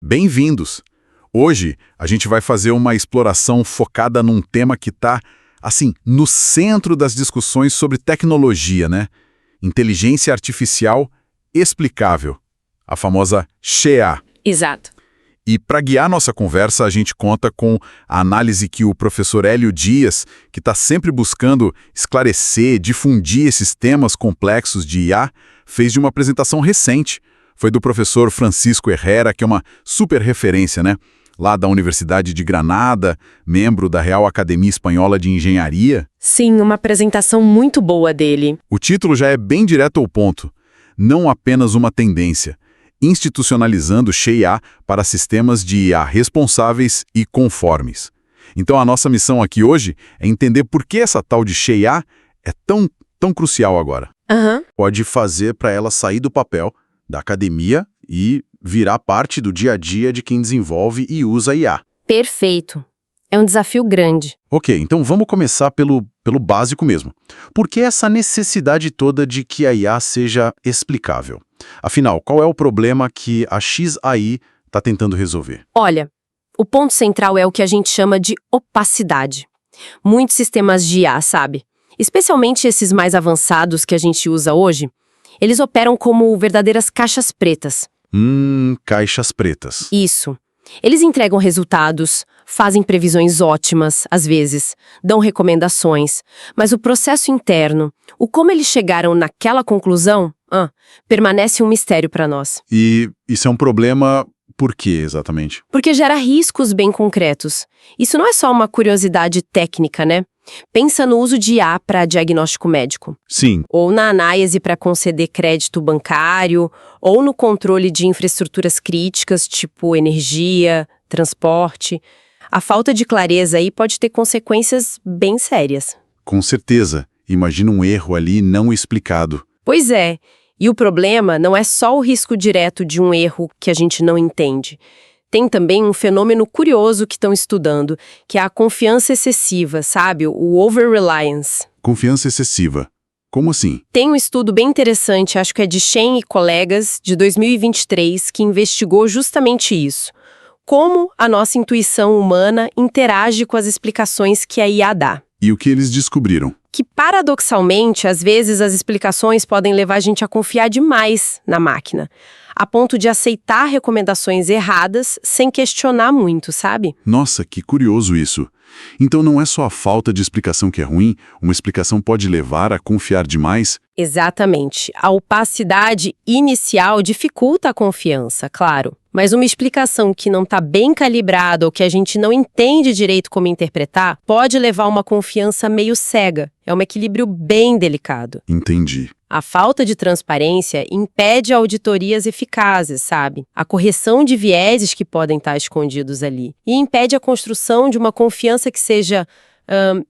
Bem-vindos! Hoje a gente vai fazer uma exploração focada num tema que está, assim, no centro das discussões sobre tecnologia, né? Inteligência artificial explicável, a famosa XEA. Exato. E para guiar nossa conversa, a gente conta com a análise que o professor Hélio Dias, que está sempre buscando esclarecer, difundir esses temas complexos de IA, fez de uma apresentação recente. Foi do professor Francisco Herrera, que é uma super referência, né? Lá da Universidade de Granada, membro da Real Academia Espanhola de Engenharia. Sim, uma apresentação muito boa dele. O título já é bem direto ao ponto. Não apenas uma tendência. Institucionalizando XEA para sistemas de IA responsáveis e conformes. Então a nossa missão aqui hoje é entender por que essa tal de XEA é tão crucial agora. Pode fazer para ela sair do papel da academia e virar parte do dia a dia de quem desenvolve e usa IA. Perfeito. É um desafio grande. Ok, então vamos começar pelo básico mesmo. Por que essa necessidade toda de que a IA seja explicável? Afinal, qual é o problema que a XAI está tentando resolver? Olha, o ponto central é o que a gente chama de opacidade. Muitos sistemas de IA, sabe? Especialmente esses mais avançados que a gente usa hoje, eles operam como verdadeiras caixas pretas. Caixas pretas. Isso. Eles entregam resultados, fazem previsões ótimas, às vezes, dão recomendações, mas o processo interno, o como eles chegaram naquela conclusão, permanece um mistério para nós. E isso é um problema por quê, exatamente? Porque gera riscos bem concretos. Isso não é só uma curiosidade técnica, né? Pensa no uso de IA para diagnóstico médico. Sim. Ou na análise para conceder crédito bancário, ou no controle de infraestruturas críticas, tipo energia, transporte. A falta de clareza aí pode ter consequências bem sérias. Com certeza. Imagina um erro ali não explicado. Pois é. E o problema não é só o risco direto de um erro que a gente não entende. Tem também um fenômeno curioso que estão estudando, que é a confiança excessiva, sabe? O over-reliance. Confiança excessiva. Como assim? Tem um estudo bem interessante, acho que é de Shen e colegas, de 2023, que investigou justamente isso. Como a nossa intuição humana interage com as explicações que a IA dá. E o que eles descobriram? Que, paradoxalmente, às vezes as explicações podem levar a gente a confiar demais na máquina, a ponto de aceitar recomendações erradas sem questionar muito, sabe? Nossa, que curioso isso. Então não é só a falta de explicação que é ruim, uma explicação pode levar a confiar demais? Exatamente. A opacidade inicial dificulta a confiança, claro. Mas uma explicação que não está bem calibrada ou que a gente não entende direito como interpretar pode levar a uma confiança meio cega. É um equilíbrio bem delicado. Entendi. A falta de transparência impede auditorias eficazes, sabe? A correção de vieses que podem estar escondidos ali. E impede a construção de uma confiança que seja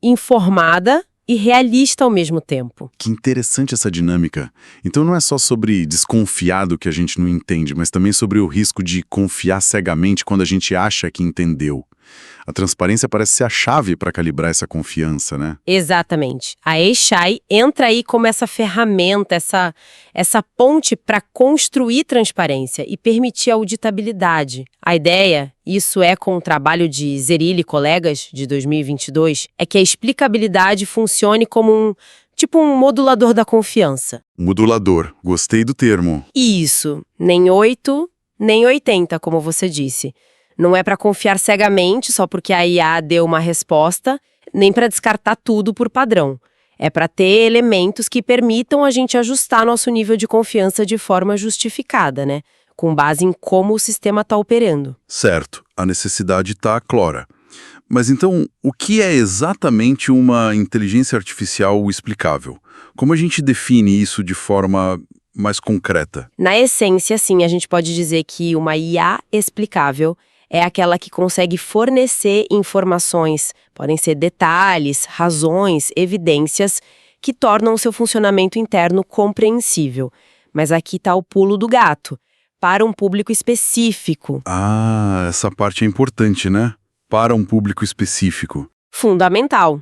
informada e realista ao mesmo tempo. Que interessante essa dinâmica. Então não é só sobre desconfiar do que a gente não entende, mas também sobre o risco de confiar cegamente quando a gente acha que entendeu. A transparência parece ser a chave para calibrar essa confiança, né? Exatamente. A AI entra aí como essa ferramenta, essa ponte para construir transparência e permitir a auditabilidade. A ideia, isso é com o trabalho de Zerilli e colegas, de 2022, é que a explicabilidade funcione como um modulador da confiança. Modulador. Gostei do termo. Isso. Nem 8, nem 80, como você disse. Não é para confiar cegamente só porque a IA deu uma resposta, nem para descartar tudo por padrão. É para ter elementos que permitam a gente ajustar nosso nível de confiança de forma justificada, né? Com base em como o sistema está operando. Certo, a necessidade está clara. Mas então, o que é exatamente uma inteligência artificial explicável? Como a gente define isso de forma mais concreta? Na essência, sim, a gente pode dizer que uma IA explicável é aquela que consegue fornecer informações, podem ser detalhes, razões, evidências, que tornam o seu funcionamento interno compreensível. Mas aqui está o pulo do gato, para um público específico. Ah, essa parte é importante, né? Para um público específico. Fundamental.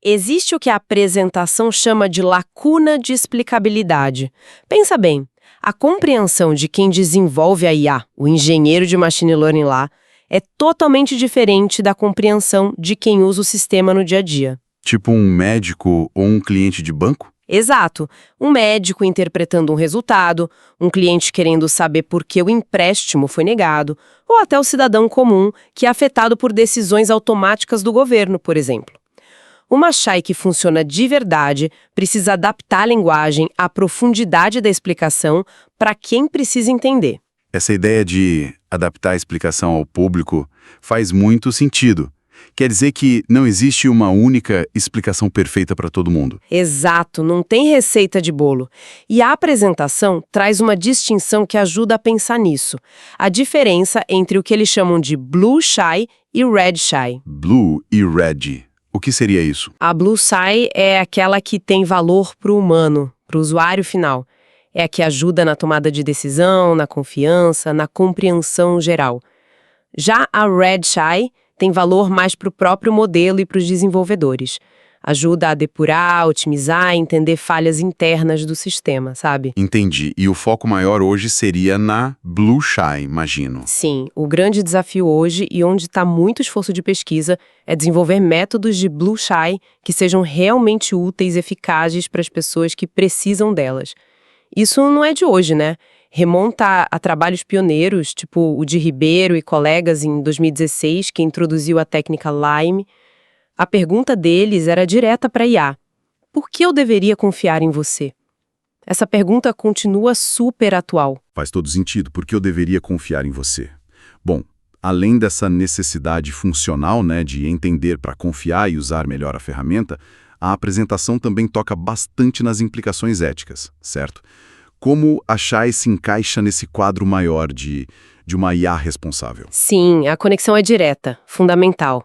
Existe o que a apresentação chama de lacuna de explicabilidade. Pensa bem, A compreensão de quem desenvolve a IA, o engenheiro de machine learning lá, é totalmente diferente da compreensão de quem usa o sistema no dia a dia. Tipo um médico ou um cliente de banco? Exato. Um médico interpretando um resultado, um cliente querendo saber por que o empréstimo foi negado, ou até o cidadão comum que é afetado por decisões automáticas do governo, por exemplo. Uma Chai que funciona de verdade precisa adaptar a linguagem à profundidade da explicação para quem precisa entender. Essa ideia de adaptar a explicação ao público faz muito sentido. Quer dizer que não existe uma única explicação perfeita para todo mundo. Exato, não tem receita de bolo. E a apresentação traz uma distinção que ajuda a pensar nisso. A diferença entre o que eles chamam de Blue Chai e Red Chai. Blue e Red. O que seria isso? A Blue Chai é aquela que tem valor para o humano, para o usuário final. É a que ajuda na tomada de decisão, na confiança, na compreensão geral. Já a Red Chai tem valor mais para o próprio modelo e para os desenvolvedores. Ajuda a depurar, otimizar e entender falhas internas do sistema, sabe? Entendi. E o foco maior hoje seria na Blue Chai, imagino. Sim, o grande desafio hoje e onde está muito esforço de pesquisa é desenvolver métodos de Blue Chai que sejam realmente úteis e eficazes para as pessoas que precisam delas. Isso não é de hoje, né? Remonta a trabalhos pioneiros, tipo o de Ribeiro e colegas em 2016, que introduziu a técnica Lime. A pergunta deles era direta para a IA. Por que eu deveria confiar em você? Essa pergunta continua super atual. Faz todo sentido, porque eu deveria confiar em você. Bom, além dessa necessidade funcional, né, de entender para confiar e usar melhor a ferramenta, a apresentação também toca bastante nas implicações éticas, certo? Como a Chai se encaixa nesse quadro maior de uma IA responsável? Sim, a conexão é direta, fundamental.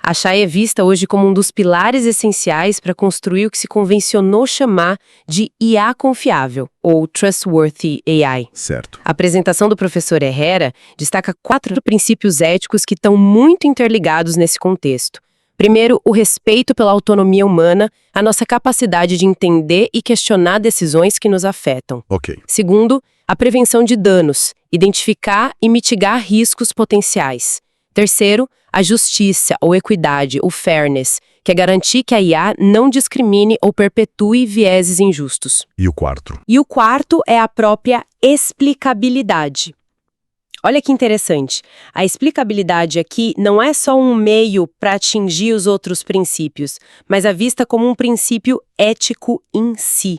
A Chai é vista hoje como um dos pilares essenciais para construir o que se convencionou chamar de IA confiável, ou Trustworthy AI. Certo. A apresentação do professor Herrera destaca 4 princípios éticos que estão muito interligados nesse contexto. Primeiro, o respeito pela autonomia humana, a nossa capacidade de entender e questionar decisões que nos afetam. Ok. Segundo, a prevenção de danos, identificar e mitigar riscos potenciais. Terceiro, a justiça ou equidade, o fairness, que é garantir que a IA não discrimine ou perpetue vieses injustos. E o quarto? E o quarto é a própria explicabilidade. Olha que interessante. A explicabilidade aqui não é só um meio para atingir os outros princípios, mas é vista como um princípio ético em si.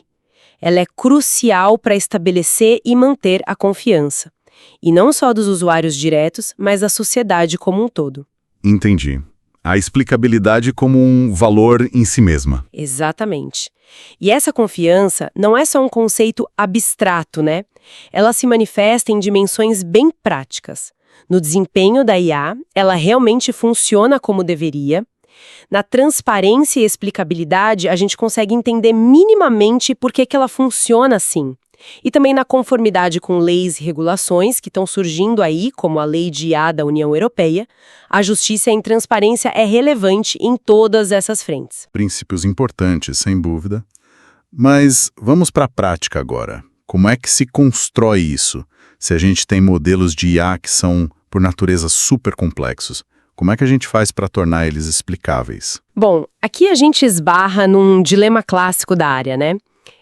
Ela é crucial para estabelecer e manter a confiança. E não só dos usuários diretos, mas da sociedade como um todo. Entendi. A explicabilidade como um valor em si mesma. Exatamente. E essa confiança não é só um conceito abstrato, né? Ela se manifesta em dimensões bem práticas. No desempenho da IA, ela realmente funciona como deveria. Na transparência e explicabilidade, a gente consegue entender minimamente por que ela funciona assim. E também na conformidade com leis e regulações que estão surgindo aí, como a Lei de IA da União Europeia, a justiça em transparência é relevante em todas essas frentes. Princípios importantes, sem dúvida. Mas vamos para a prática agora. Como é que se constrói isso? Se a gente tem modelos de IA que são, por natureza, super complexos, como é que a gente faz para tornar eles explicáveis? Bom, aqui a gente esbarra num dilema clássico da área, né?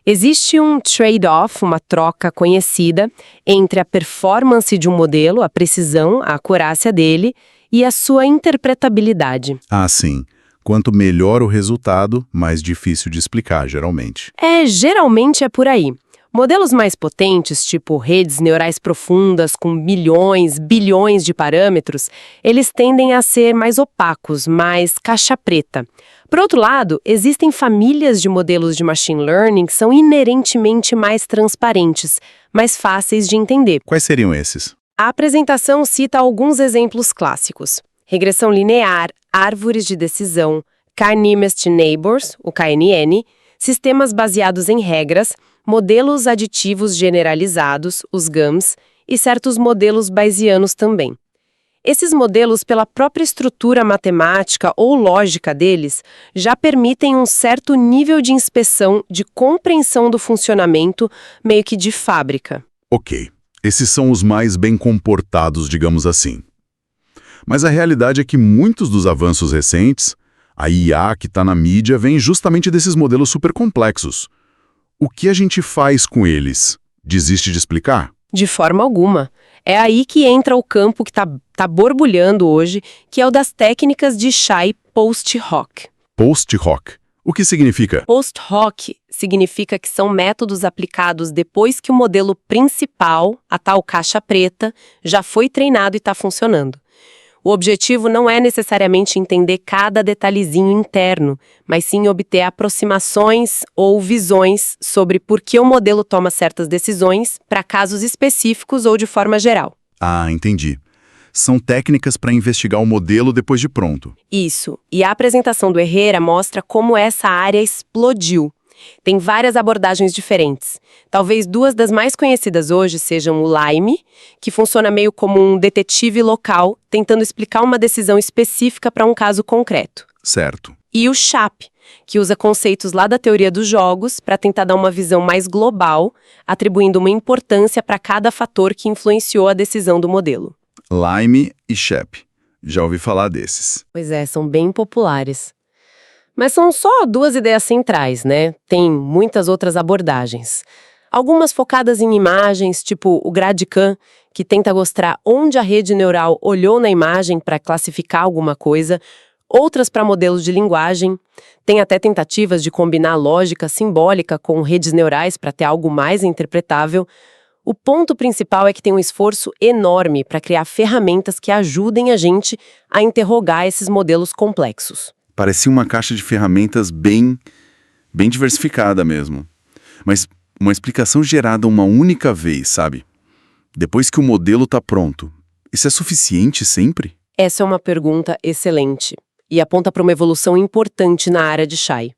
Existe um trade-off, uma troca conhecida, entre a performance de um modelo, a precisão, a acurácia dele, e a sua interpretabilidade. Ah, sim. Quanto melhor o resultado, mais difícil de explicar, geralmente. Geralmente é por aí. Modelos mais potentes, tipo redes neurais profundas com milhões, bilhões de parâmetros, eles tendem a ser mais opacos, mais caixa preta. Por outro lado, existem famílias de modelos de machine learning que são inerentemente mais transparentes, mais fáceis de entender. Quais seriam esses? A apresentação cita alguns exemplos clássicos: regressão linear, árvores de decisão, K-Nearest Neighbors, o KNN, sistemas baseados em regras, modelos aditivos generalizados, os GAMs, e certos modelos bayesianos também. Esses modelos, pela própria estrutura matemática ou lógica deles, já permitem um certo nível de inspeção, de compreensão do funcionamento, meio que de fábrica. Ok, esses são os mais bem comportados, digamos assim. Mas a realidade é que muitos dos avanços recentes, a IA que está na mídia, vem justamente desses modelos supercomplexos. O que a gente faz com eles? Desiste de explicar? De forma alguma. É aí que entra o campo que tá borbulhando hoje, que é o das técnicas de Shay post-hoc. Post-hoc. O que significa? Post-hoc significa que são métodos aplicados depois que o modelo principal, a tal caixa preta, já foi treinado e está funcionando. O objetivo não é necessariamente entender cada detalhezinho interno, mas sim obter aproximações ou visões sobre por que o modelo toma certas decisões para casos específicos ou de forma geral. Ah, entendi. São técnicas para investigar o modelo depois de pronto. Isso. E a apresentação do Herrera mostra como essa área explodiu. Tem várias abordagens diferentes. Talvez duas das mais conhecidas hoje sejam o Lime, que funciona meio como um detetive local, tentando explicar uma decisão específica para um caso concreto. Certo. E o Chap, que usa conceitos lá da teoria dos jogos para tentar dar uma visão mais global, atribuindo uma importância para cada fator que influenciou a decisão do modelo. Lime e Shep. Já ouvi falar desses. Pois é, são bem populares. Mas são só duas ideias centrais, né? Tem muitas outras abordagens. Algumas focadas em imagens, tipo o GradCam, que tenta mostrar onde a rede neural olhou na imagem para classificar alguma coisa, outras para modelos de linguagem. Tem até tentativas de combinar lógica simbólica com redes neurais para ter algo mais interpretável. O ponto principal é que tem um esforço enorme para criar ferramentas que ajudem a gente a interrogar esses modelos complexos. Parecia uma caixa de ferramentas bem diversificada mesmo. Mas uma explicação gerada uma única vez, sabe? Depois que o modelo está pronto. Isso é suficiente sempre? Essa é uma pergunta excelente e aponta para uma evolução importante na área de Shay.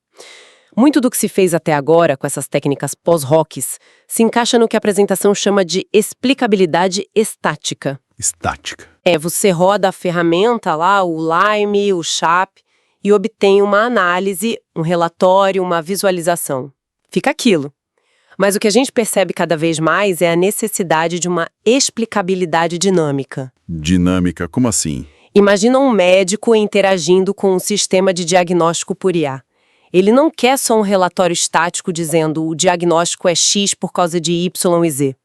Muito do que se fez até agora com essas técnicas pós-hocs se encaixa no que a apresentação chama de explicabilidade estática. Estática. Você roda a ferramenta lá, o Lime, o Chap, e obtém uma análise, um relatório, uma visualização. Fica aquilo. Mas o que a gente percebe cada vez mais é a necessidade de uma explicabilidade dinâmica. Dinâmica, como assim? Imagina um médico interagindo com um sistema de diagnóstico por IA. Ele não quer só um relatório estático dizendo o diagnóstico é X por causa de Y e Z.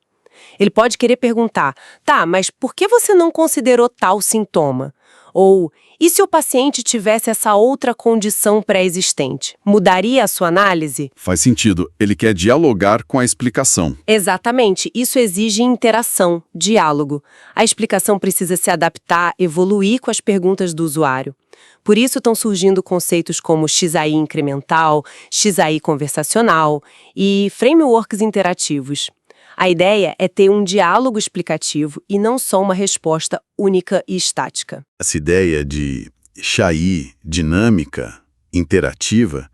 Ele pode querer perguntar, tá, mas por que você não considerou tal sintoma? Ou, e se o paciente tivesse essa outra condição pré-existente? Mudaria a sua análise? Faz sentido. Ele quer dialogar com a explicação. Exatamente. Isso exige interação, diálogo. A explicação precisa se adaptar, evoluir com as perguntas do usuário. Por isso estão surgindo conceitos como XAI incremental, XAI conversacional e frameworks interativos. A ideia é ter um diálogo explicativo e não só uma resposta única e estática. Essa ideia de Shay, dinâmica, interativa,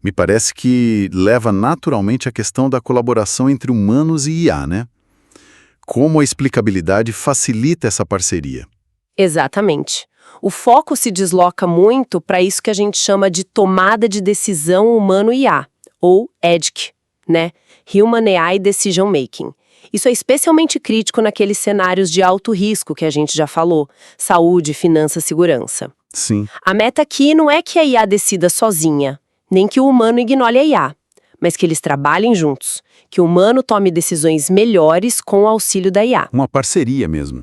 me parece que leva naturalmente à questão da colaboração entre humanos e IA, né? Como a explicabilidade facilita essa parceria. Exatamente. O foco se desloca muito para isso que a gente chama de tomada de decisão humano-IA, ou EDC, né? Human AI Decision Making. Isso é especialmente crítico naqueles cenários de alto risco que a gente já falou, saúde, finanças, segurança. Sim. A meta aqui não é que a IA decida sozinha, nem que o humano ignore a IA, mas que eles trabalhem juntos, que o humano tome decisões melhores com o auxílio da IA. Uma parceria mesmo.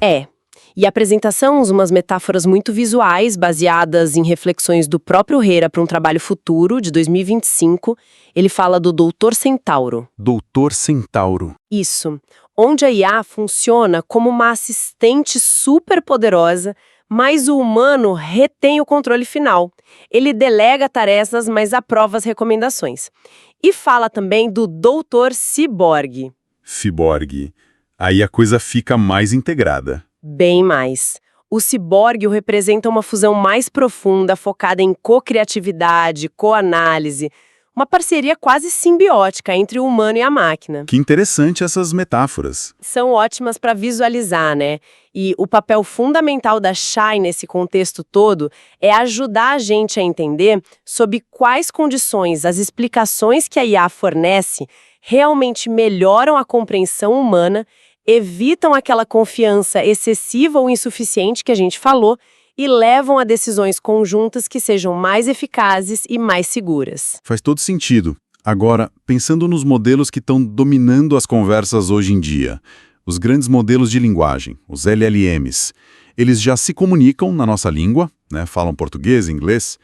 E a apresentação usa umas metáforas muito visuais, baseadas em reflexões do próprio Herrera para um trabalho futuro, de 2025. Ele fala do Doutor Centauro. Doutor Centauro. Isso. Onde a IA funciona como uma assistente super poderosa, mas o humano retém o controle final. Ele delega tarefas, mas aprova as recomendações. E fala também do Doutor Ciborgue. Ciborgue. Aí a coisa fica mais integrada. Bem mais. O ciborgue representa uma fusão mais profunda, focada em co-criatividade, co-análise, uma parceria quase simbiótica entre o humano e a máquina. Que interessante essas metáforas. São ótimas para visualizar, né? E o papel fundamental da Shay nesse contexto todo é ajudar a gente a entender sob quais condições as explicações que a IA fornece realmente melhoram a compreensão humana, evitam aquela confiança excessiva ou insuficiente que a gente falou e levam a decisões conjuntas que sejam mais eficazes e mais seguras. Faz todo sentido. Agora, pensando nos modelos que estão dominando as conversas hoje em dia, os grandes modelos de linguagem, os LLMs, eles já se comunicam na nossa língua, né? Falam português, inglês.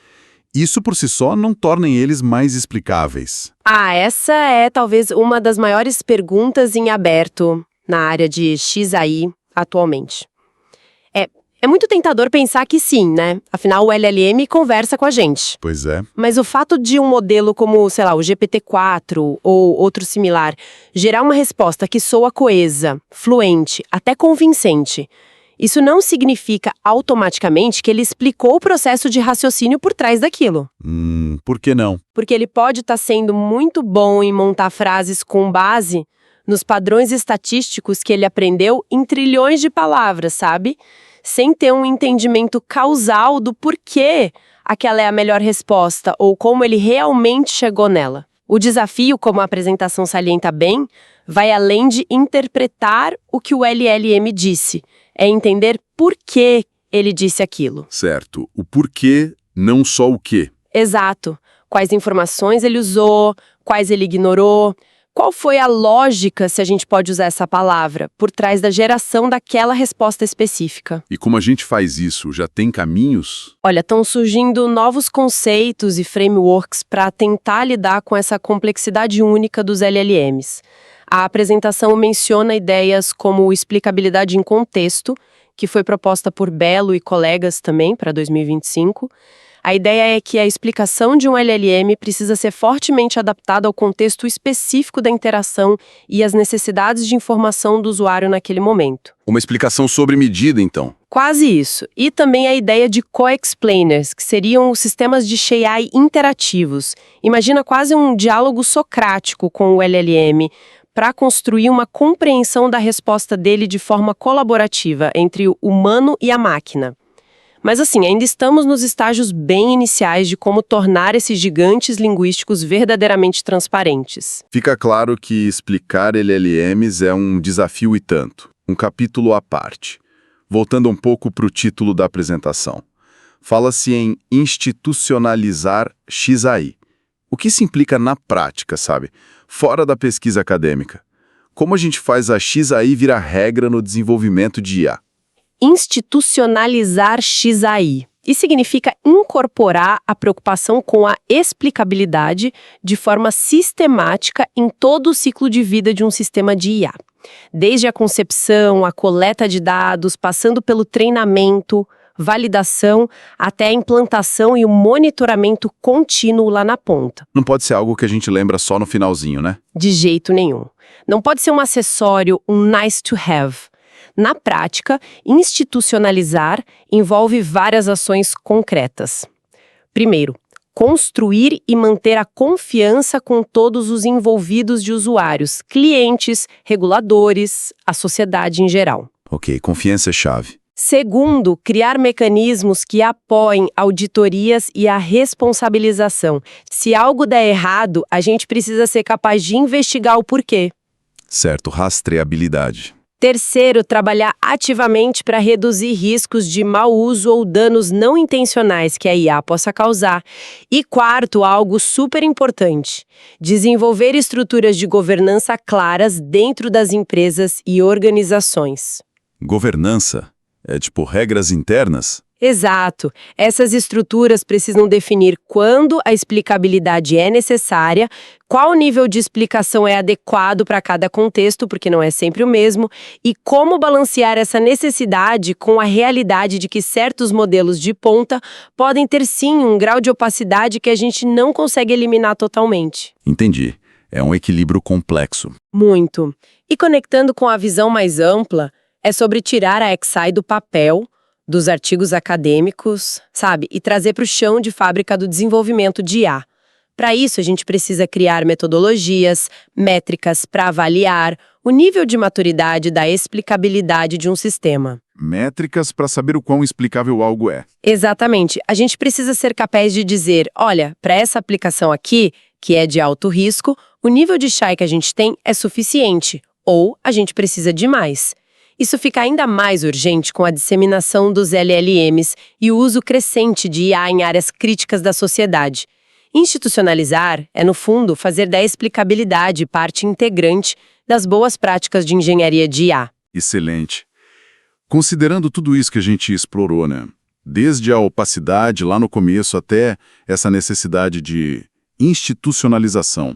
Isso por si só não torna eles mais explicáveis. Essa é talvez uma das maiores perguntas em aberto na área de XAI atualmente. É muito tentador pensar que sim, né? Afinal, o LLM conversa com a gente. Pois é. Mas o fato de um modelo como, sei lá, o GPT-4 ou outro similar gerar uma resposta que soa coesa, fluente, até convincente, isso não significa automaticamente que ele explicou o processo de raciocínio por trás daquilo. Por que não? Porque ele pode estar sendo muito bom em montar frases com base nos padrões estatísticos que ele aprendeu em trilhões de palavras, sabe? Sem ter um entendimento causal do porquê aquela é a melhor resposta ou como ele realmente chegou nela. O desafio, como a apresentação salienta bem, vai além de interpretar o que o LLM disse. É entender por que ele disse aquilo. Certo. O porquê, não só o quê. Exato. Quais informações ele usou, quais ele ignorou. Qual foi a lógica, se a gente pode usar essa palavra, por trás da geração daquela resposta específica? E como a gente faz isso? Já tem caminhos? Olha, estão surgindo novos conceitos e frameworks para tentar lidar com essa complexidade única dos LLMs. A apresentação menciona ideias como explicabilidade em contexto, que foi proposta por Belo e colegas também para 2025. A ideia é que a explicação de um LLM precisa ser fortemente adaptada ao contexto específico da interação e às necessidades de informação do usuário naquele momento. Uma explicação sobre medida, então. Quase isso. E também a ideia de co-explainers, que seriam os sistemas de AI interativos. Imagina quase um diálogo socrático com o LLM, para construir uma compreensão da resposta dele de forma colaborativa entre o humano e a máquina. Mas assim, ainda estamos nos estágios bem iniciais de como tornar esses gigantes linguísticos verdadeiramente transparentes. Fica claro que explicar LLMs é um desafio e tanto, um capítulo à parte. Voltando um pouco para o título da apresentação. Fala-se em institucionalizar XAI. O que isso implica na prática, sabe? Fora da pesquisa acadêmica. Como a gente faz a XAI virar regra no desenvolvimento de IA? Institucionalizar XAI. Isso significa incorporar a preocupação com a explicabilidade de forma sistemática em todo o ciclo de vida de um sistema de IA. Desde a concepção, a coleta de dados, passando pelo treinamento, validação, até a implantação e o monitoramento contínuo lá na ponta. Não pode ser algo que a gente lembra só no finalzinho, né? De jeito nenhum. Não pode ser um acessório, um nice to have. Na prática, institucionalizar envolve várias ações concretas. Primeiro, construir e manter a confiança com todos os envolvidos de usuários, clientes, reguladores, a sociedade em geral. Ok, confiança é chave. Segundo, criar mecanismos que apoiem auditorias e a responsabilização. Se algo der errado, a gente precisa ser capaz de investigar o porquê. Certo, rastreabilidade. Terceiro, trabalhar ativamente para reduzir riscos de mau uso ou danos não intencionais que a IA possa causar. E quarto, algo super importante, desenvolver estruturas de governança claras dentro das empresas e organizações. Governança? É tipo regras internas? Exato. Essas estruturas precisam definir quando a explicabilidade é necessária, qual nível de explicação é adequado para cada contexto, porque não é sempre o mesmo, e como balancear essa necessidade com a realidade de que certos modelos de ponta podem ter sim um grau de opacidade que a gente não consegue eliminar totalmente. Entendi. É um equilíbrio complexo. Muito. E conectando com a visão mais ampla, é sobre tirar a XAI do papel, dos artigos acadêmicos, sabe? E trazer para o chão de fábrica do desenvolvimento de IA. Para isso, a gente precisa criar metodologias, métricas para avaliar o nível de maturidade da explicabilidade de um sistema. Métricas para saber o quão explicável algo é. Exatamente. A gente precisa ser capaz de dizer, olha, para essa aplicação aqui, que é de alto risco, o nível de chai que a gente tem é suficiente, ou a gente precisa de mais. Isso fica ainda mais urgente com a disseminação dos LLMs e o uso crescente de IA em áreas críticas da sociedade. Institucionalizar é, no fundo, fazer da explicabilidade parte integrante das boas práticas de engenharia de IA. Excelente. Considerando tudo isso que a gente explorou, né? Desde a opacidade lá no começo até essa necessidade de institucionalização.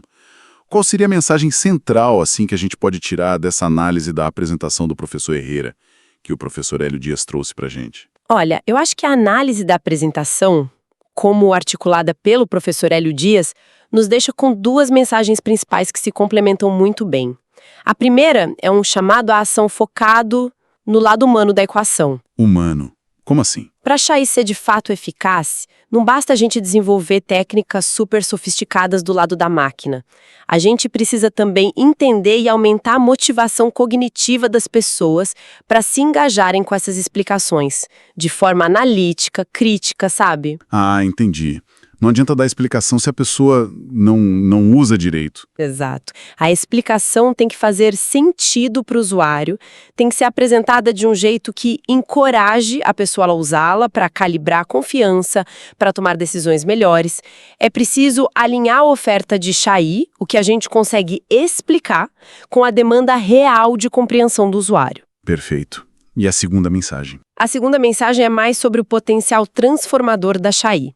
Qual seria a mensagem central assim que a gente pode tirar dessa análise da apresentação do professor Herrera, que o professor Hélio Dias trouxe para a gente? Olha, eu acho que a análise da apresentação, como articulada pelo professor Hélio Dias, nos deixa com duas mensagens principais que se complementam muito bem. A primeira é um chamado à ação focado no lado humano da equação. Humano. Como assim? Para a chai ser de fato eficaz, não basta a gente desenvolver técnicas super sofisticadas do lado da máquina. A gente precisa também entender e aumentar a motivação cognitiva das pessoas para se engajarem com essas explicações, de forma analítica, crítica, sabe? Ah, entendi. Não adianta dar explicação se a pessoa não usa direito. Exato. A explicação tem que fazer sentido para o usuário, tem que ser apresentada de um jeito que encoraje a pessoa a usá-la para calibrar a confiança, para tomar decisões melhores. É preciso alinhar a oferta de chai, o que a gente consegue explicar, com a demanda real de compreensão do usuário. Perfeito. E a segunda mensagem? A segunda mensagem é mais sobre o potencial transformador da chai.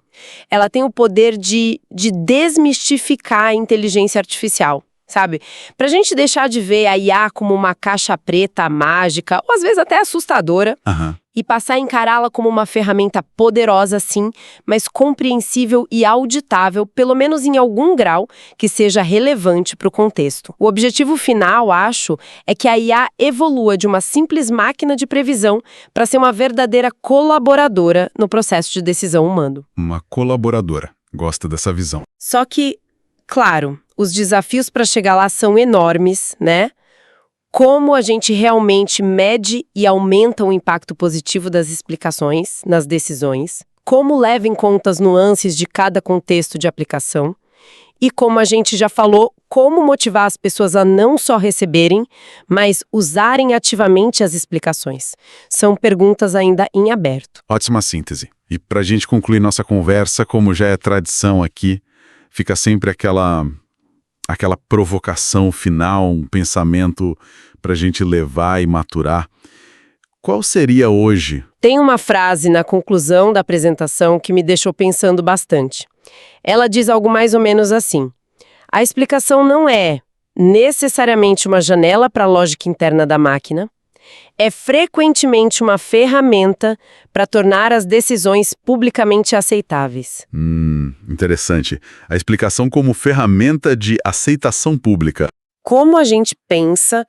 Ela tem o poder de desmistificar a inteligência artificial, sabe? Pra gente deixar de ver a IA como uma caixa preta mágica, ou às vezes até assustadora, e passar a encará-la como uma ferramenta poderosa, sim, mas compreensível e auditável, pelo menos em algum grau, que seja relevante para o contexto. O objetivo final, acho, é que a IA evolua de uma simples máquina de previsão para ser uma verdadeira colaboradora no processo de decisão humano. Uma colaboradora. Gosta dessa visão. Só que, claro, os desafios para chegar lá são enormes, né? Como a gente realmente mede e aumenta o impacto positivo das explicações nas decisões, como leva em conta as nuances de cada contexto de aplicação e, como a gente já falou, como motivar as pessoas a não só receberem, mas usarem ativamente as explicações. São perguntas ainda em aberto. Ótima síntese. E para a gente concluir nossa conversa, como já é tradição aqui, fica sempre aquela provocação final, um pensamento para a gente levar e maturar. Qual seria hoje? Tem uma frase na conclusão da apresentação que me deixou pensando bastante. Ela diz algo mais ou menos assim: a explicação não é necessariamente uma janela para a lógica interna da máquina, é frequentemente uma ferramenta para tornar as decisões publicamente aceitáveis. Interessante. A explicação como ferramenta de aceitação pública. Como a gente pensa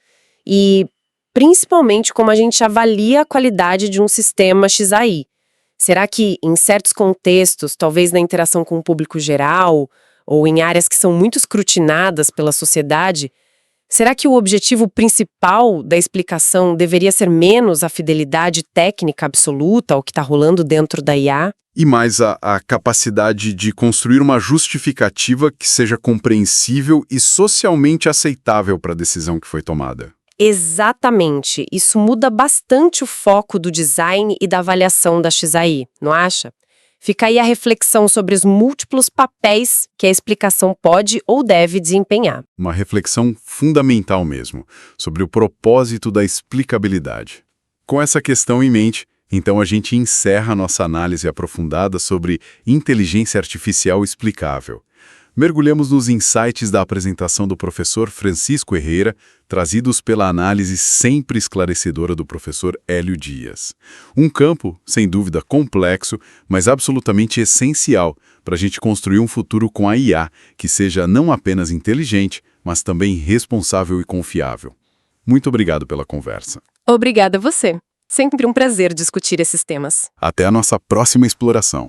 e, principalmente, como a gente avalia a qualidade de um sistema XAI. Será que, em certos contextos, talvez na interação com o público geral, ou em áreas que são muito escrutinadas pela sociedade, será que o objetivo principal da explicação deveria ser menos a fidelidade técnica absoluta ao que está rolando dentro da IA? E mais a capacidade de construir uma justificativa que seja compreensível e socialmente aceitável para a decisão que foi tomada. Exatamente. Isso muda bastante o foco do design e da avaliação da XAI, não acha? Fica aí a reflexão sobre os múltiplos papéis que a explicação pode ou deve desempenhar. Uma reflexão fundamental mesmo, sobre o propósito da explicabilidade. Com essa questão em mente, então a gente encerra nossa análise aprofundada sobre inteligência artificial explicável. Mergulhamos nos insights da apresentação do professor Francisco Herrera, trazidos pela análise sempre esclarecedora do professor Hélio Dias. Um campo, sem dúvida, complexo, mas absolutamente essencial para a gente construir um futuro com a IA, que seja não apenas inteligente, mas também responsável e confiável. Muito obrigado pela conversa. Obrigada a você. Sempre um prazer discutir esses temas. Até a nossa próxima exploração.